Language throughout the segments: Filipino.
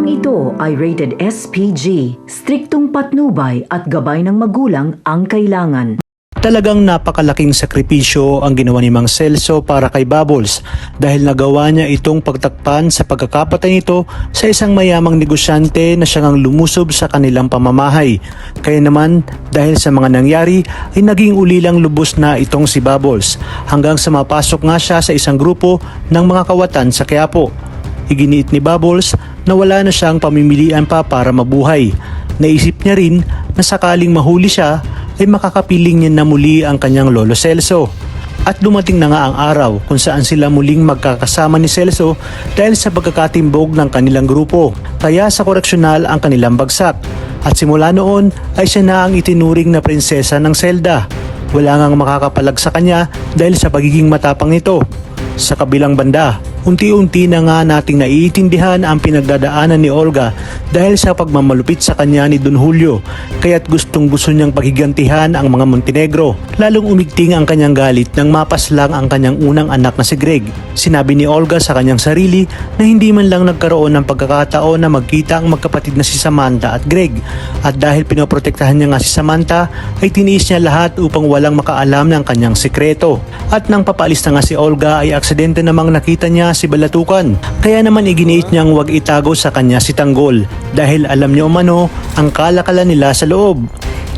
Tampang ito ay rated SPG, striktong patnubay at gabay ng magulang ang kailangan. Talagang napakalaking sakripisyo ang ginawa ni Mang Celso para kay Bubbles dahil nagawa niya itong pagtakpan sa pagkakapatay nito sa isang mayamang negosyante na siyang lumusob sa kanilang pamamahay. Kaya naman dahil sa mga nangyari ay naging ulilang lubos na itong si Bubbles hanggang sa mapasok nga siya sa isang grupo ng mga kawatan sa Quiapo. Iginiit ni Bubbles na wala na siyang pamimilian pa para mabuhay. Naisip niya rin na sakaling mahuli siya ay makakapiling niya na muli ang kanyang lolo Celso. At dumating na nga ang araw kung saan sila muling magkakasama ni Celso dahil sa pagkakatimbog ng kanilang grupo. Kaya sa koreksyonal ang kanilang bagsak. At simula noon ay siya na ang itinuring na prinsesa ng selda. Wala ngang makakapalag sa kanya dahil sa pagiging matapang nito. Sa kabilang banda, unti-unti na nga nating naiintindihan ang pinagdadaanan ni Olga dahil sa pagmamalupit sa kanya ni Don Julio, kaya't gustong-gusto niyang paghigantihan ang mga Montenegro. Lalong umigting ang kanyang galit nang mapaslang ang kanyang unang anak na si Greg. Sinabi ni Olga sa kanyang sarili na hindi man lang nagkaroon ng pagkakataon na magkita ang magkapatid na si Samantha at Greg. At dahil pinoprotektahan niya nga si Samantha, ay tiniis niya lahat upang walang makaalam ng kanyang sikreto. At nang papaalis na nga si Olga ay aksidente namang nakita niya si Balatukan. Kaya naman iginiit niyang huwag itago sa kanya si Tanggol dahil alam niya umano ang kalakalan nila sa loob.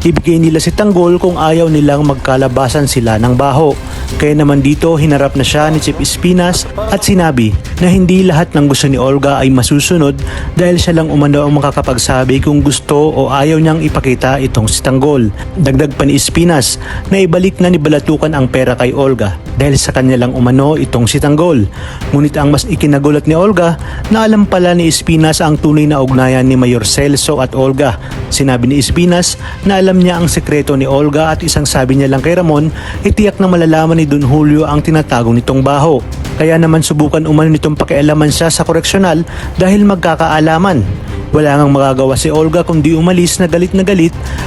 Ibigay nila si Tanggol kung ayaw nilang magkalabasan sila ng baho. Kaya naman dito hinarap na siya ni Chief Espinas at sinabi na hindi lahat ng gusto ni Olga ay masusunod dahil siya lang umano ang makakapagsabi kung gusto o ayaw niyang ipakita itong si Tanggol. Dagdag pa ni Espinas na ibalik na ni Balatukan ang pera kay Olga dahil sa kanya lang umano itong si Tanggol. Ngunit ang mas ikinagulat ni Olga na alam pala ni Espinas ang tunay na ugnayan ni Mayor Celso at Olga. Sinabi ni Espinas na alam niya ang sekreto ni Olga at isang sabi niya lang kay Ramon itiyak na malalaman ni Don Julio ang tinatago nitong baho. Kaya naman subukan umano nitong pakialaman siya sa koreksyonal dahil magkakaalaman. Wala ngang magagawa si Olga kundi umalis na galit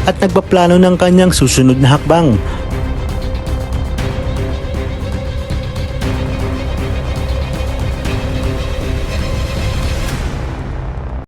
at nagpaplano ng kanyang susunod na hakbang.